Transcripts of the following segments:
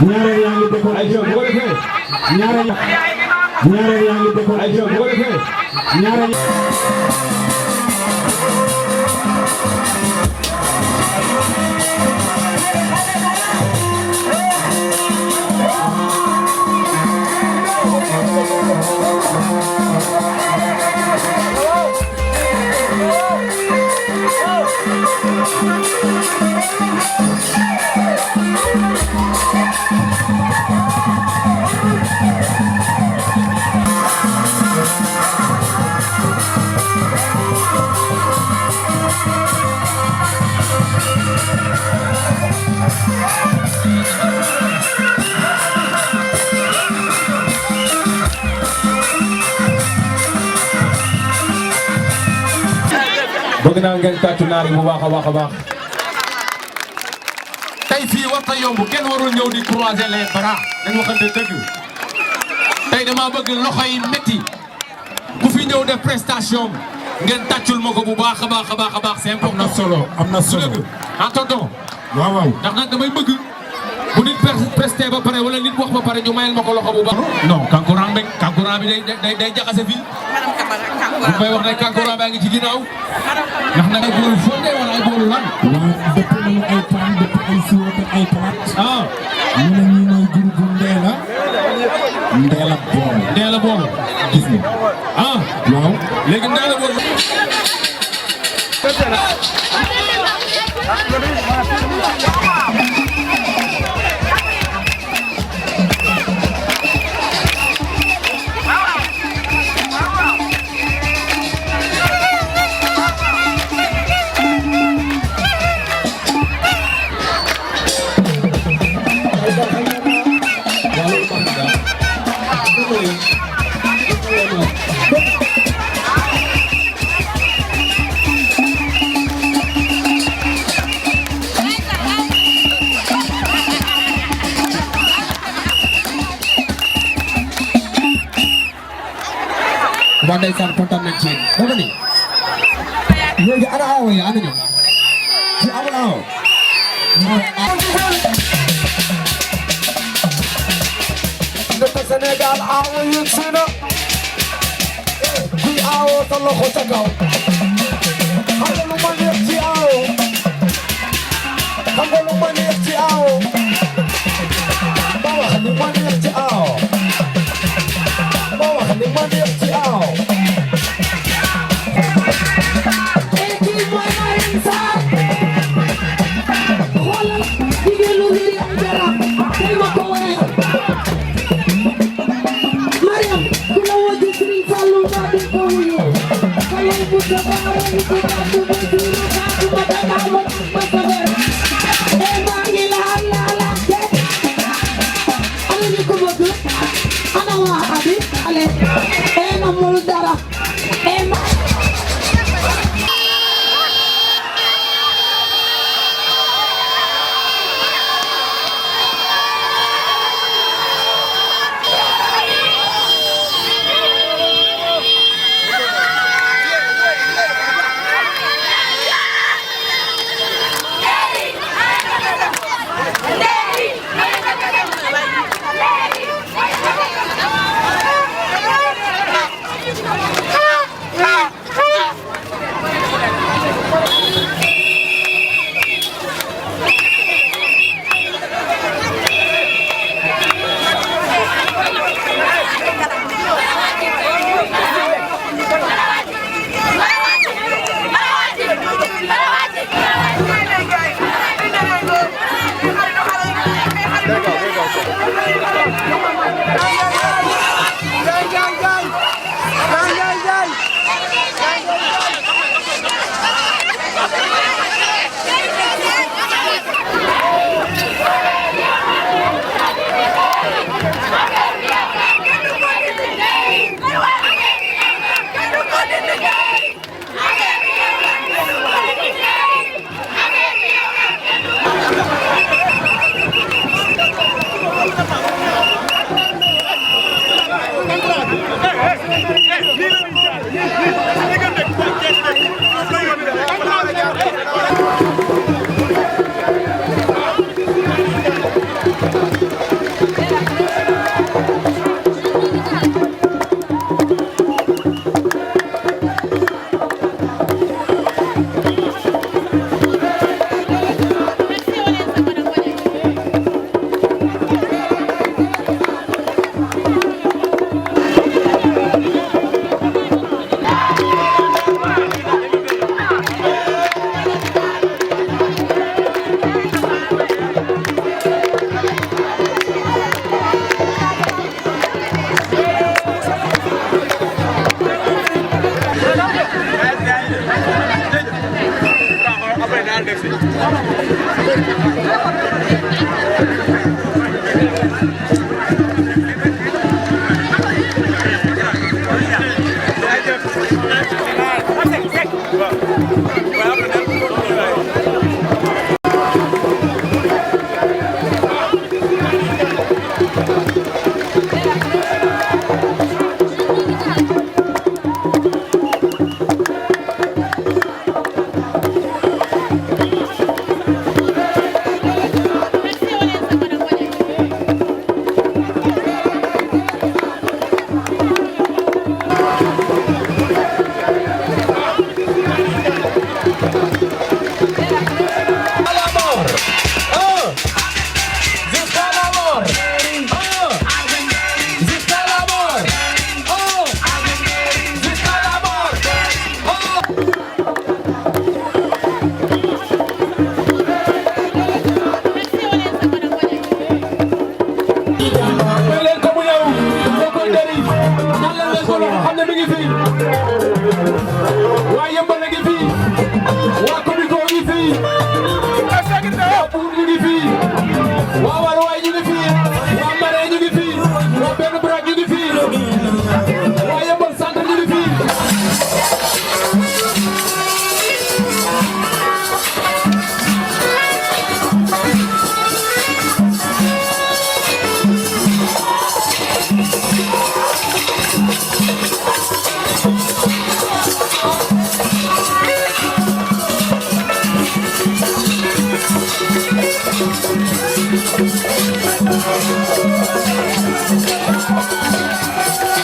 ñaareel yaa ngi décolle ay jeunes bu ko defee ñaareel yaa ngi décolle ay jeunes bu ko defee ñaareel bëgg naa ngeen tàccu naar yi bu baax a baax a baax. tey fii warta yomb kenn warul ñëw di croiser les bras dañ waxante dëgg tey dama bëgg loxo yi métti ku fi ñëw def prestation ngeen tàccul ma ko bu baax a baax a baax a baax c'est important. am na solo en tonton waaw waaw ndax nag damay bëgg bu nit presté ba pare wala nit wax ba pare ñu mayal ma ko loxo bu baax. non kankurang bi day jaxase fii. bu may wax ne kankurang baa ngi ci ginnaaw ndax nag ay boolu fondé wala ay boolu lan. waaw dëpp nañu ay paan dëpp ay siwo te ay palaat. ñu ne ñii mooy groupe Ndeela bool gis nga waaw léegi Ndeela bool waa ndeysaan kontaan nañ ci yéen dama ni léegi ana awo yi ana ñu ci amul awo ndete Sénégal awo yëg si na kuy awo sa loxo ca kaw xam nga lu ma neex ci awo xam nga lu ma neex ci awo ba wax lu ma neex ci awo ba wax lu ma neex ci awo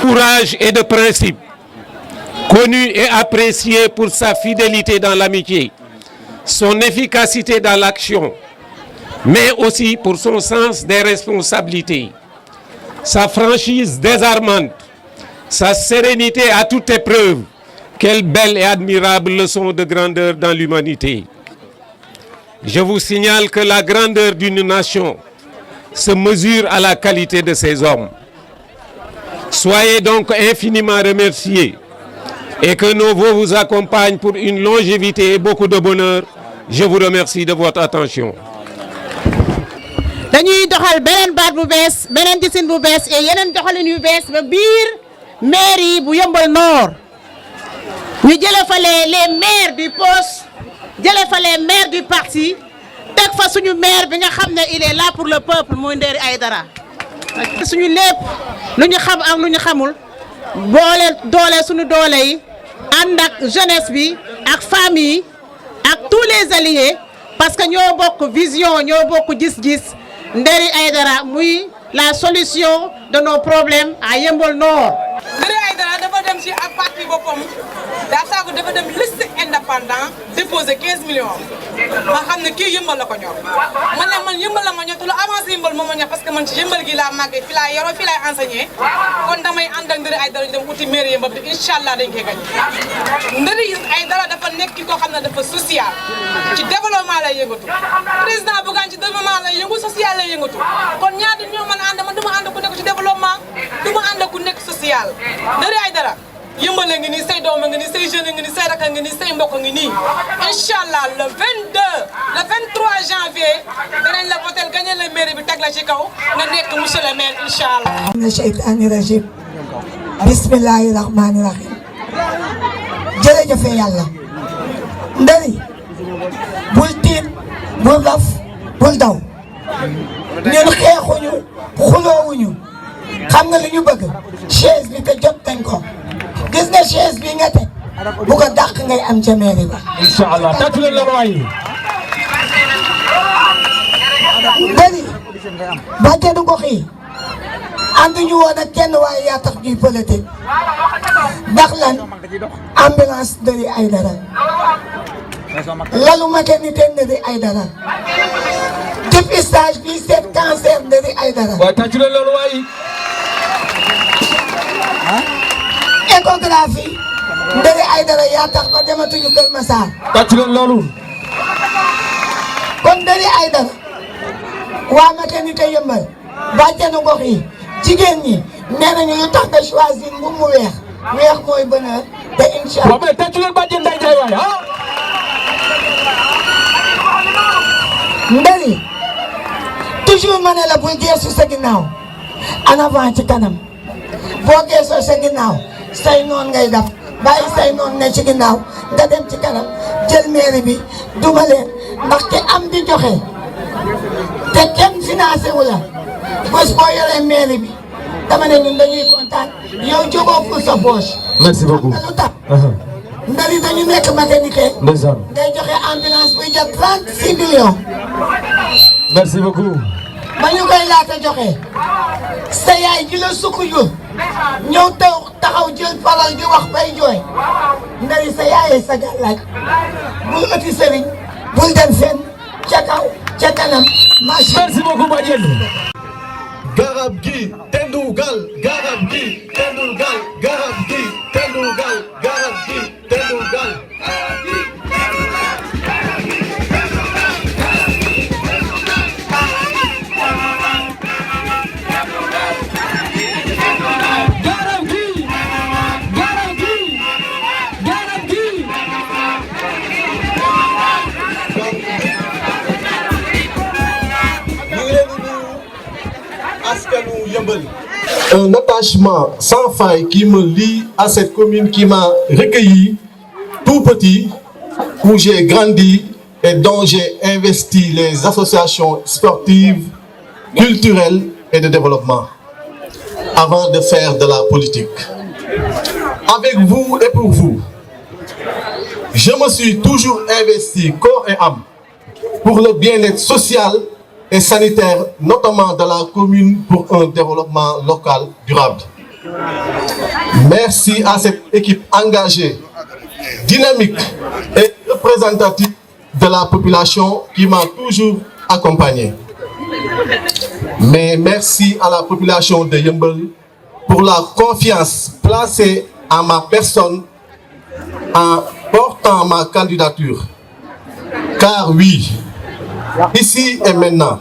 Courage et de principe, connu et apprécié pour sa fidélité dans l'amitié, son efficacité dans l'action, mais aussi pour son sens des responsabilités, sa franchise désarmante, sa sérénité à toute épreuve. Quelle belle et admirable leçon de grandeur dans l'humanité. Je vous signale que la grandeur d'une nation se mesure à la qualité de ses hommes. Soyez donc infiniment remerciés et que nos voeux vous accompagnent pour une longévité et beaucoup de bonheur. Je vous remercie de votre attention. dañuy doxal beneen baat bu bees beneen gisin bu bees et yeneen doxalin yu bees ba biir mairie bu Yeumbeul Nord ñu jëlee fa les maires du poste jëlee fa les maires du parti teg fa suñu maire bi nga xam ne il est là pour le peuple muy Ndéri Aïdara suñu lépp lu ñu xam ak lu ñu xamul boole doole suñu doole yi ànd ak jeunesse bi ak famille ak tous les alliés parce que ñoo bokk vision ñoo bokk gis-gis Ndéri Aïdara muy la solution de nos problèmes à Yeumbeul Nord. Ndéri Aïdara dafa dem ci ab parti boppam daa saaku dafa dem liste indépendant déposé 15 millions ma xam ne kii Yeumbeul la ko ñor man ne man Yeumbeul la ma ñor te lu avancé Yeumbeul moom ma ñor parce que man ci Yeumbeul gi laa màggee fi laa yoroo fi laay enseigné kon damay ànd ak Ndéri Aïdara ñu dem uti mairie Yeumbeul bi incha allah dañ koy gagné. Ndéri Aïdara dafa nekk ki koo xam ne dafa social ci développement lay yëngatu président Bougane ci développement lay yëngu social lay yëngatu kon ñaar ñoo mën a ànd man du ma ànd ku nekk ci développement du ma ànd ku nekk social. Ndéri Aïdara Yeumbeul ngi nii say doom ngi nii say jeune ngi nii say rakk ngi nii say mbokk ngi nii inchallah le 23 janvier danañ la voter gagner la mairie bi teg la ci kaw nga nekk monsieur le maire inchallah. na sheytaani rajim bismillahi rahmani rahim jërëjëf yàlla Ndéri bul tiit bul raf bul daw ñun xeexuñu xuloowuñu xam nga li ñu bëgg chaise bi te jot nañ ko gis nga chaise bi nga teg bu ko dàq ngay am ca mairie ba Inch'Allah tàccu leen la waay. Ndéri bàjjenu gox yi ànduñu woon ak kenn waaye yaa tax ñuy politique ndax lan ambulance Ndéri Aïdara lalu maternité Ndéri Aïdara dépistage bi seet cancer Ndéri Aïdara waaye tàccu leen loolu waay. échographie Ndéri Aïdara yaa tax ba dematuñu Kër Massar tàccu leen loolu. kon Ndéri Aïdara waa maternité Yeumbeul bàjjenu gox yi jigéen ñi nee nañu lu tax nga choisir mbubb mu weex mooy bonheur te incha allah. waaw mais tàccu leen bàjjen Ndeye Ndiaye waay ah. Ndari toujours ma ne la bul geesu sa ginnaaw en avant ci kanam boo geesoo sa ginnaaw say noon ngay def bàyyi say noon ne ci ginnaaw nga dem ci kanam jël mairie bi duma leen ndax te am di joxe te kenn financé wu la bés boo yoree mairie bi dama ne ñun dañuy kontaan yow jógoo pour sa poche. Merci beaucoup. lu tax Ndari dañu nekk mécanicien ngay joxe ambulance buy jël 36 millions. Merci beaucoup. ba ñu koy laata joxe sa yaay ji la sukk jur ñëw taxaw jël parole di wax bay jooy Ndari sa yaayee sa gàllaaj bul ëtti sëriñ bul dem fenn ca kaw ca kanam. Merci beaucoup Badiane. Garab gi Tendougal, garab gi Tendougal, garab gi Tendougal, garab gi Tendougal. Un attachement sans faille qui me lie à cette commune qui m'a recueilli tout petit, où j'ai grandi et dont j'ai investi les associations sportives, culturelles et de développement, avant de faire de la politique. Avec vous et pour vous, je me suis toujours investi corps et âme pour le bien-être social et sanitaire, notamment dans la commune, pour un développement local durable. Merci à cette équipe engagée, dynamique et représentative de la population qui m'a toujours accompagné. Mais merci à la population de Yeumbeul pour la confiance placée en ma personne en portant ma candidature. Car oui, ici et maintenant,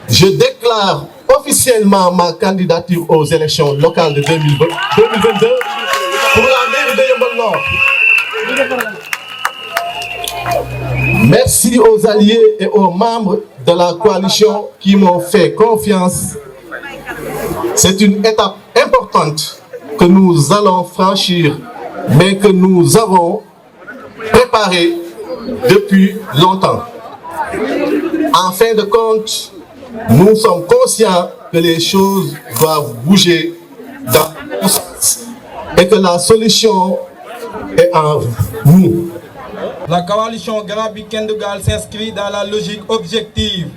je déclare officiellement ma candidature aux élections locales de 2022 pour la mairie de Yeumbeul Nord. Merci aux alliés et aux membres de la coalition qui m'ont fait confiance. C'est une étape importante que nous allons franchir, mais que nous avons préparée depuis longtemps. En fin de compte, nous sommes conscients que les choses doivent bouger dans le sens et que la solution est en nous. La coalition Garab gi Tendougal s'inscrit dans la logique objective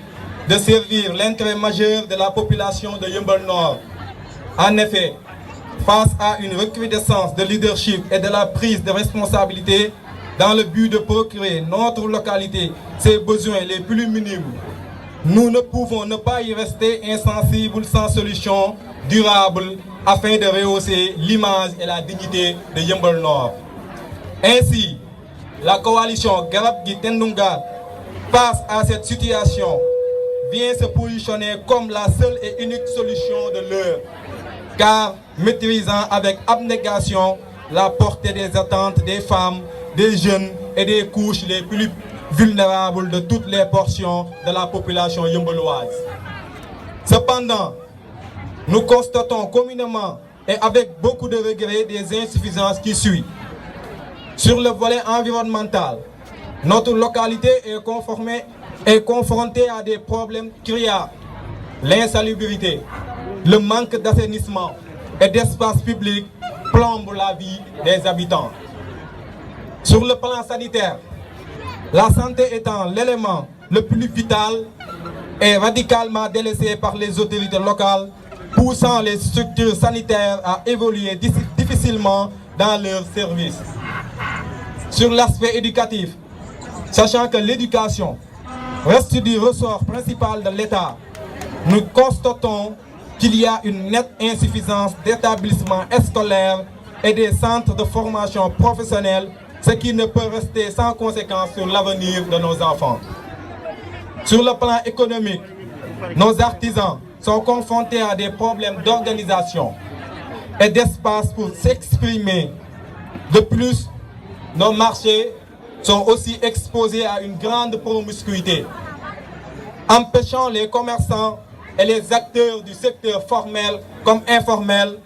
de servir l'intérêt majeur de la population de Yeumbeul Nord. En effet, face à une recrudescence de leadership et de la prise de responsabilité dans le but de procurer notre localité ses besoins les plus minimes, nous ne pouvons ne pas y rester insensibles sans solution durable afin de rehausser l'image et la dignité de Yeumbeul Nord. Ainsi, la coalition Garab gi Tendougal, face à cette situation, vient se positionner comme la seule et unique solution de l'heure, car maîtrisant avec abnégation la portée des attentes des femmes, des jeunes et des couches les plus vulnérables de toutes les portions de la population yembeuloise. Cependant, nous constatons communément et avec beaucoup de regrets des insuffisances qui suivent. Sur le volet environnemental, notre localité est confrontée à des problèmes criards, l'insalubrité, le manque d'assainissement et d'espace public plombe la vie des habitants. Sur le plan sanitaire, la santé étant l'élément le plus vital et radicalement délaissé par les autorités locales, poussant les structures sanitaires à évoluer difficilement dans leurs services. Sur l'aspect éducatif, sachant que l'éducation reste du ressort principal de l'État, nous constatons qu'il y a une nette insuffisance d'établissements scolaires et des centres de formation professionnelle, ce qui ne peut rester sans conséquence sur l'avenir de nos enfants. Sur le plan économique, nos artisans sont confrontés à des problèmes d'organisation et d'espace pour s'exprimer. De plus, nos marchés sont aussi exposés à une grande promiscuité. empêchant les commerçants et les acteurs du secteur formel comme informel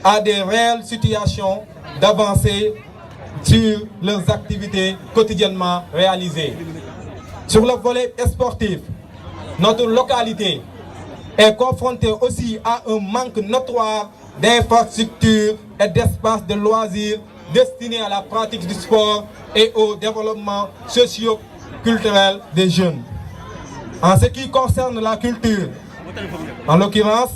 à des réelles situations d'avancer sur leurs activités quotidiennement réalisées. Sur le volet sportif, notre localité est confrontée aussi à un manque notoire d'infrastructures et d'espaces de loisirs destinés à la pratique du sport et au développement socio-culturel des jeunes. En ce qui concerne la culture, en l'occurrence,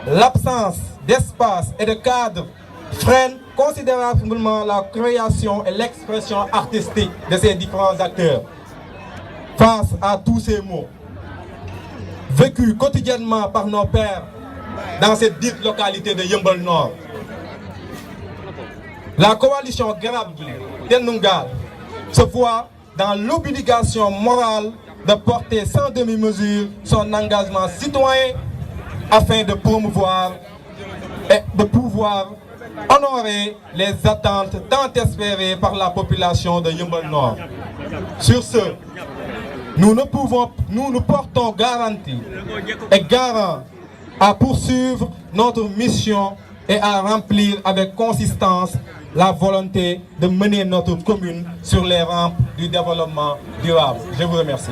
l'absence d'espace et de cadre freine considérablement la création et l'expression artistique de ces différents acteurs. Face à tous ces maux, vécus quotidiennement par nos pères dans cette dite localité de Yeumbeul Nord, la coalition Garab Gui Tendungal se voit dans l'obligation morale de porter sans demi-mesure son engagement citoyen afin de promouvoir et de pouvoir honorer les attentes tant espérées par la population de Yeumbeul Nord. Sur ce, nous nous portons garantie et garant à poursuivre notre mission et à remplir avec consistance la volonté de mener notre commune sur les rampes du développement durable. Je vous remercie.